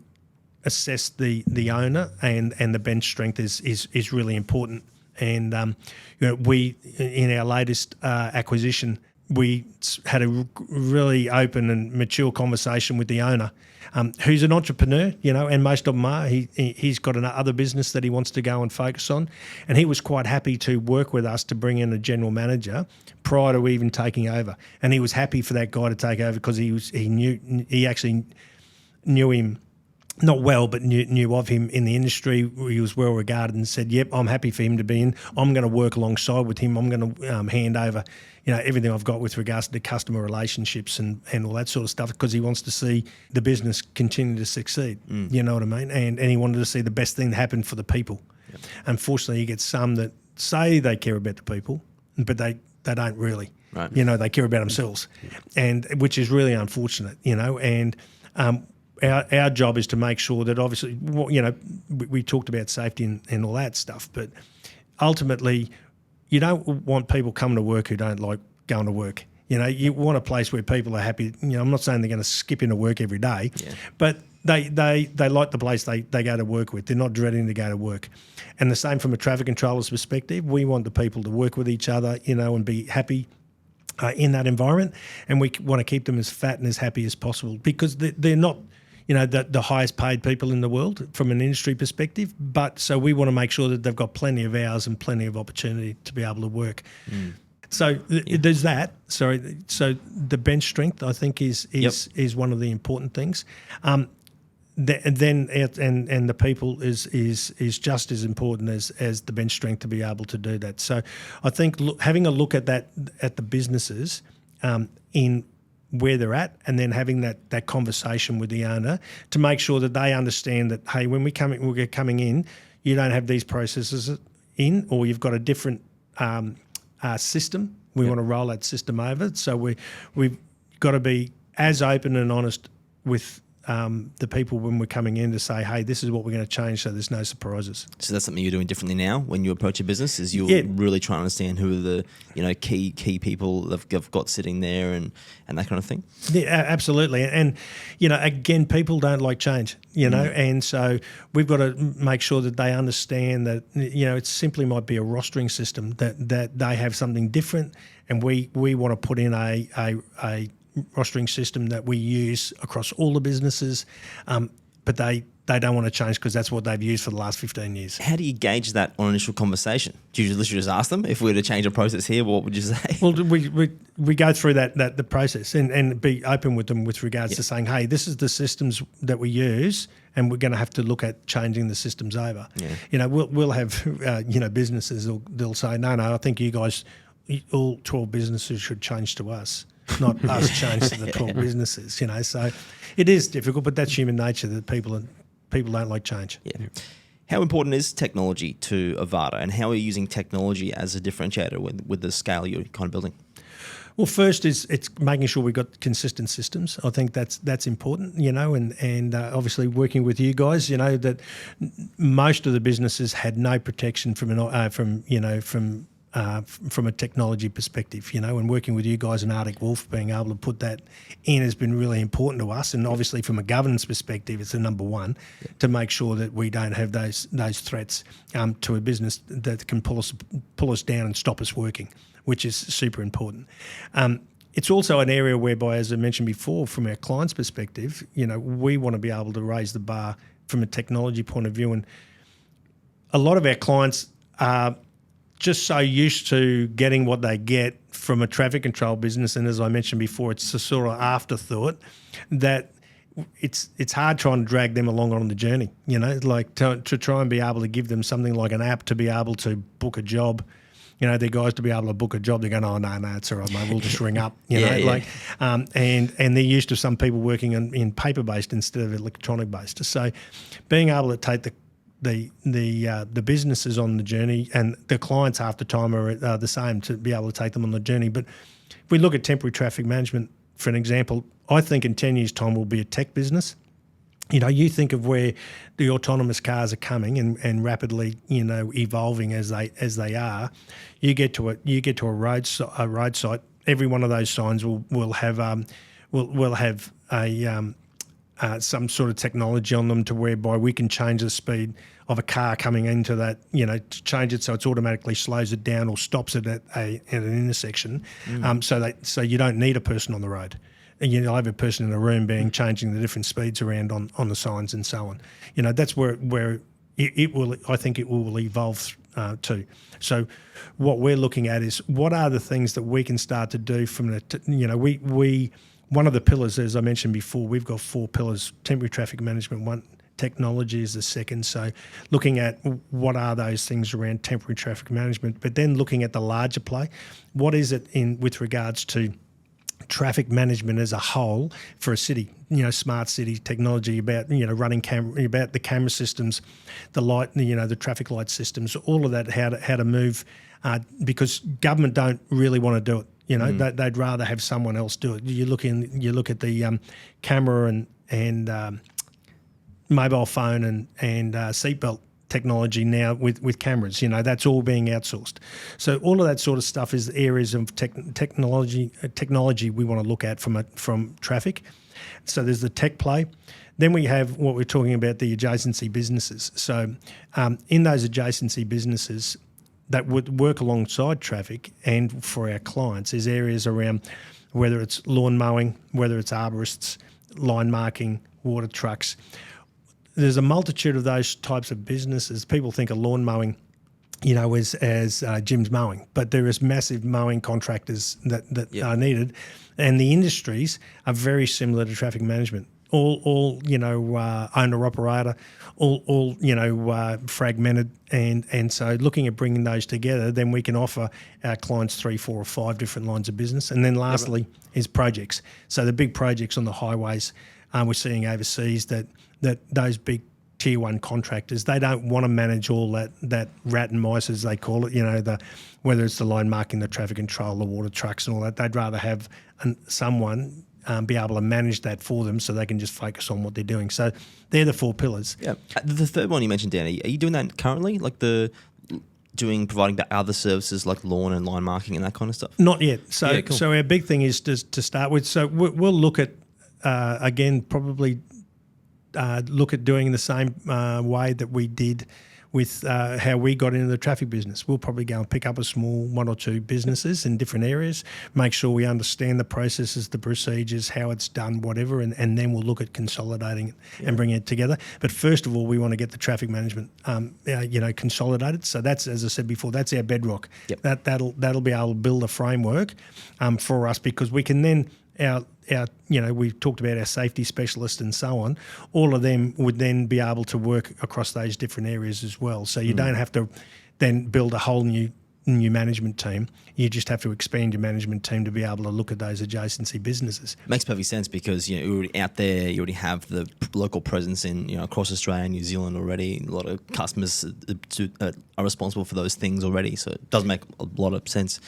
[SPEAKER 3] assess the owner, and the bench strength is really important. And we in our latest acquisition, we had a really open and mature conversation with the owner, who's an entrepreneur, and most of them are. He's got another business that he wants to go and focus on, and he was quite happy to work with us to bring in a general manager prior to even taking over. And he was happy for that guy to take over because he actually knew him. Not well, but knew of him in the industry. He was well regarded and said, yep, I'm happy for him to be in. I'm going to work alongside with him. I'm going to hand over, everything I've got with regards to customer relationships and all that sort of stuff, because he wants to see the business continue to succeed. You know what I mean? And he wanted to see the best thing happen for the people. Yep. Unfortunately, you get some that say they care about the people, but they don't really.
[SPEAKER 1] Right.
[SPEAKER 3] They care about themselves, and which is really unfortunate, and our job is to make sure that obviously, we talked about safety and all that stuff, but ultimately you don't want people coming to work who don't like going to work. You want a place where people are happy. I'm not saying they're going to skip into work every day, but they like the place they go to work with. They're not dreading to go to work. And the same from a traffic controller's perspective. We want the people to work with each other, and be happy in that environment. And we want to keep them as fat and as happy as possible, because they're not the highest paid people in the world from an industry perspective. But so we want to make sure that they've got plenty of hours and plenty of opportunity to be able to work. So there's that. So the bench strength, I think, is one of the important things. Then the people is just as important as the bench strength to be able to do that. So I think having a look at the businesses in where they're at, and then having that conversation with the owner to make sure that they understand that, hey, when we're coming in, you don't have these processes in, or you've got a different system. We want to roll that system over. So we've got to be as open and honest with the people when we're coming in to say, hey, this is what we're going to change, so there's no surprises.
[SPEAKER 1] So that's something you're doing differently now when you approach a business, is you're really trying to understand who are the key people they've got sitting there and that kind of thing?
[SPEAKER 3] Yeah, absolutely. And, again, people don't like change, and so we've got to make sure that they understand that, it simply might be a rostering system, that they have something different, and we want to put in a rostering system that we use across all the businesses, but they don't want to change because that's what they've used for the last 15 years.
[SPEAKER 1] How do you gauge that on initial conversation? Do you literally just ask them, if we were to change a process here, what would you say?
[SPEAKER 3] Well, we go through the process and be open with them with regards to saying, hey, this is the systems that we use, and we're going to have to look at changing the systems over. Yeah. We'll have businesses they'll say, no, I think you guys, all 12 businesses should change to us. Not us change to the 12 businesses, So it is difficult, but that's human nature, that people don't like change.
[SPEAKER 1] Yeah. How important is technology to Avada, and how are you using technology as a differentiator with the scale you're kind of building?
[SPEAKER 3] Well, first it's making sure we've got consistent systems. I think that's important, and obviously working with you guys, that most of the businesses had no protection from a technology perspective, and working with you guys and Arctic Wolf, being able to put that in has been really important to us. And obviously from a governance perspective, it's the number one to make sure that we don't have those threats to a business that can pull us down and stop us working, which is super important. It's also an area whereby, as I mentioned before, from our clients' perspective, we want to be able to raise the bar from a technology point of view. And a lot of our clients are just so used to getting what they get from a traffic control business, and as I mentioned before, it's a sort of afterthought that it's hard trying to drag them along on the journey, like to try and be able to give them something like an app to be able to book a job. Their guys to be able to book a job, they're going, oh, no, it's all right, mate, we'll just ring up, and they're used to some people working in paper-based instead of electronic-based. So being able to take the businesses on the journey, and the clients half the time are the same, to be able to take them on the journey. But if we look at temporary traffic management, for an example, I think in 10 years' time we'll be a tech business. You think of where the autonomous cars are coming and rapidly, evolving as they are. You get to a road site. Every one of those signs will have some sort of technology on them to whereby we can change the speed of a car coming into that, to change it so it automatically slows it down or stops it at an intersection, so you don't need a person on the road. And you'll have a person in a room changing the different speeds around on the signs and so on. That's where it will. I think it will evolve to. So what we're looking at is what are the things that we can start to do from the, one of the pillars, as I mentioned before, we've got 4 pillars: temporary traffic management, 1, technology is the second. So looking at what are those things around temporary traffic management, but then looking at the larger play, what is it with regards to traffic management as a whole for a city, smart city technology about, running about the camera systems, the light, the traffic light systems, all of that, how to move, because government don't really want to do it. They'd rather have someone else do it. You look at the camera and mobile phone and seatbelt technology now with cameras, that's all being outsourced. So all of that sort of stuff is areas of technology we want to look at from traffic. So there's the tech play. Then we have what we're talking about, the adjacency businesses. So in those adjacency businesses that would work alongside traffic and for our clients is areas around whether it's lawn mowing, whether it's arborists, line marking, water trucks. There's a multitude of those types of businesses. People think of lawn mowing, as Jim's mowing, but there is massive mowing contractors that are needed, and the industries are very similar to traffic management. All owner operator, all fragmented, and so looking at bringing those together, then we can offer our clients 3, 4, or 5 different lines of business, and then lastly is projects. So the big projects on the highways, we're seeing overseas that those big tier 1 contractors, they don't want to manage all that rat and mice, as they call it, whether it's the line marking, the traffic control, the water trucks and all that. They'd rather have someone be able to manage that for them so they can just focus on what they're doing. So they're the 4 pillars.
[SPEAKER 1] Yeah. The third one you mentioned, Dan, are you doing that currently? Like providing other services like lawn and line marking and that kind of stuff?
[SPEAKER 3] Not yet. So cool. So our big thing is to start with. So we'll look at, again, probably look at doing the same way that we did with how we got into the traffic business. We'll probably go and pick up a small 1 or 2 businesses in different areas, make sure we understand the processes, the procedures, how it's done, whatever, and then we'll look at consolidating it and bringing it together. But first of all, we want to get the traffic management, consolidated. So that's, as I said before, that's our bedrock.
[SPEAKER 1] Yep.
[SPEAKER 3] That'll be able to build a framework for us, because we can then we've talked about our safety specialists and so on. All of them would then be able to work across those different areas as well. So you don't have to then build a whole new management team. You just have to expand your management team to be able to look at those adjacency businesses.
[SPEAKER 1] Makes perfect sense, because you're already out there. You already have the local presence in across Australia and New Zealand already. A lot of customers are responsible for those things already, so it does make a lot of sense.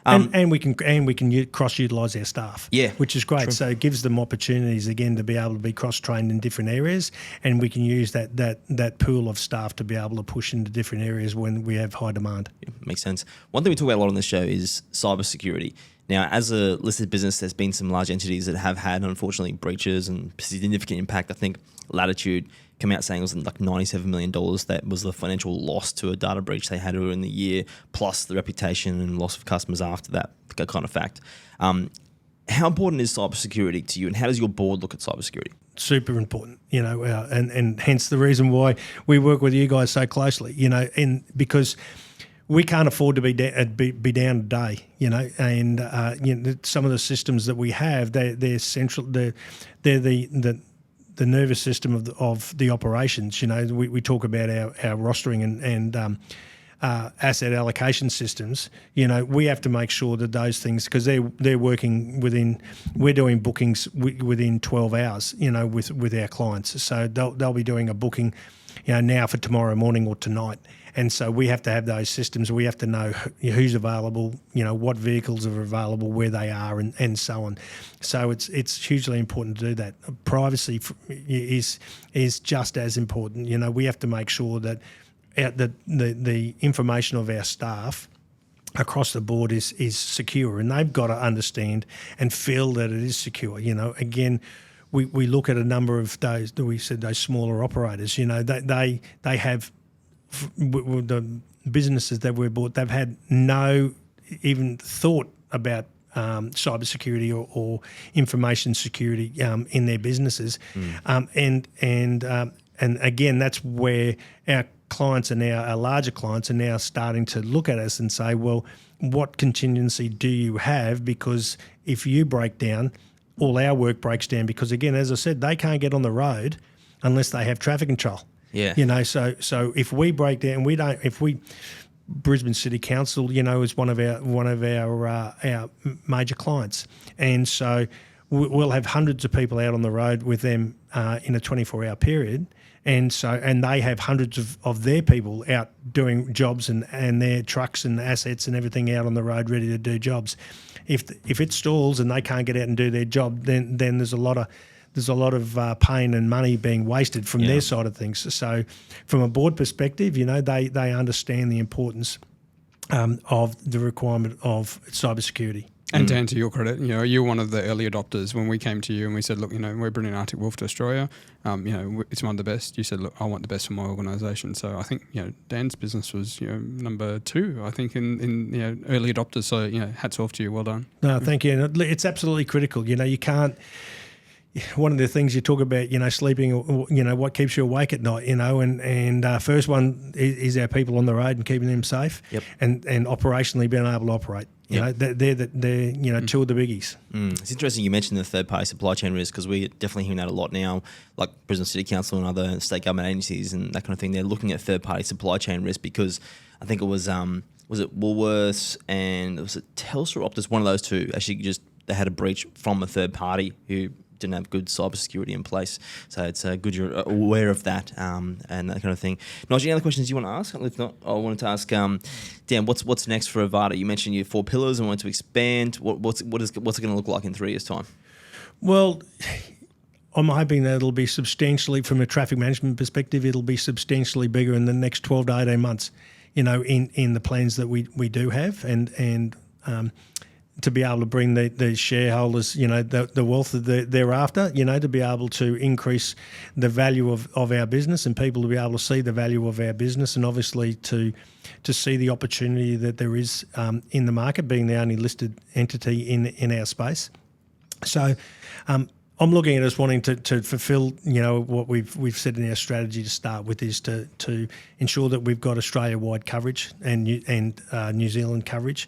[SPEAKER 3] And we can cross utilise our staff, which is great.
[SPEAKER 1] True.
[SPEAKER 3] So it gives them opportunities again to be able to be cross trained in different areas, and we can use that pool of staff to be able to push into different areas when we have high demand.
[SPEAKER 1] Yeah, makes sense. One thing we talk about a lot on this show is cybersecurity. Now, as a listed business, there's been some large entities that have had, unfortunately, breaches and significant impact. I think Latitude came out saying it was like $97 million. That was the financial loss to a data breach they had earlier in the year, plus the reputation and loss of customers after that kind of fact. How important is cybersecurity to you, and how does your board look at cybersecurity? Super
[SPEAKER 3] important, and hence the reason why we work with you guys so closely, and because we can't afford to be down a day, and some of the systems that we have, they're central. They're the nervous system of the operations. We talk about our rostering asset allocation systems, we have to make sure that those things, because they're working we're doing bookings within 12 hours, with our clients. So they'll be doing a booking, now for tomorrow morning or tonight. And so we have to have those systems. We have to know who's available, what vehicles are available, where they are, and so on. So it's hugely important to do that. Privacy is just as important. We have to make sure that the information of our staff across the board is secure, and they've got to understand and feel that it is secure. Again, we look at a number of those smaller operators. They have the businesses that we bought. They've had no even thought about cybersecurity or information security in their businesses, and again, that's where our clients are now, our larger clients are now starting to look at us and say, well, what contingency do you have? Because if you break down, all our work breaks down, because again, as I said, they can't get on the road unless they have traffic control.
[SPEAKER 1] Yeah.
[SPEAKER 3] So if we break down, Brisbane City Council, is one of our major clients, and so we'll have hundreds of people out on the road with them in a 24-hour period, and they have hundreds of their people out doing jobs and their trucks and assets and everything out on the road ready to do jobs. If it stalls and they can't get out and do their job, then there's a lot of pain and money being wasted from their side of things. So from a board perspective, they understand the importance of the requirement of cybersecurity.
[SPEAKER 2] And Dan, to your credit, you're one of the early adopters. When we came to you and we said, look, we're bringing Arctic Wolf to Australia, it's one of the best. You said, look, I want the best for my organisation. So I think, Dan's business was, number 2, I think, in early adopters. So, hats off to you. Well done.
[SPEAKER 3] No, thank you. It's absolutely critical. You can't. One of the things you talk about, sleeping, what keeps you awake at night, and first one is our people on the road and keeping them safe, and operationally being able to operate. They're two of the biggies.
[SPEAKER 1] It's interesting you mentioned the third-party supply chain risk, because we're definitely hearing that a lot now, like Brisbane City Council and other state government agencies and that kind of thing. They're looking at third-party supply chain risk because I think it was it Woolworths and was it Telstra or Optus, one of those two, actually they had a breach from a third party who didn't have good cybersecurity in place. So it's good you're aware of that and that kind of thing. Nigel, any other questions you want to ask? If not, I wanted to ask Dan, what's next for Avada? You mentioned your 4 pillars and wanted to expand. What's it going to look like in 3 years' time?
[SPEAKER 3] Well, I'm hoping that it'll be substantially, from a traffic management perspective, it'll be substantially bigger in the next 12 to 18 months, in the plans that we do have, and to be able to bring the shareholders, the wealth that they're after, to be able to increase the value of our business, and people to be able to see the value of our business, and obviously to see the opportunity that there is in the market, being the only listed entity in our space. So I'm looking at us wanting to fulfil, what we've said in our strategy to start with, is to ensure that we've got Australia-wide coverage and New Zealand coverage.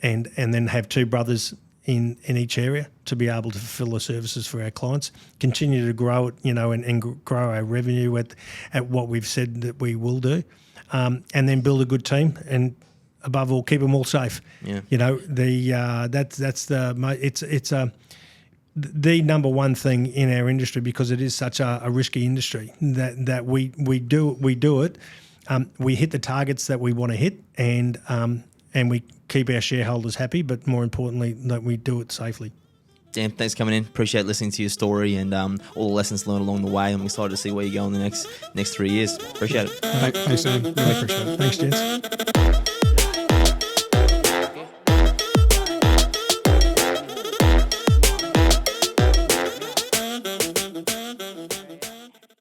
[SPEAKER 3] And then have 2 brothers in each area to be able to fulfil the services for our clients, continue to grow it, and grow our revenue at what we've said that we will do, and then build a good team, and above all, keep them all safe.
[SPEAKER 1] Yeah.
[SPEAKER 3] That's the number one thing in our industry, because it is such a risky industry that we do it. We hit the targets that we want to hit, and we keep our shareholders happy, but more importantly, that we do it safely.
[SPEAKER 1] Dan, thanks for coming in. Appreciate listening to your story and all the lessons learned along the way. I'm excited to see where you go in the next 3 years. Appreciate it.
[SPEAKER 2] Thanks, Dan. Really appreciate it.
[SPEAKER 3] Thanks, gents.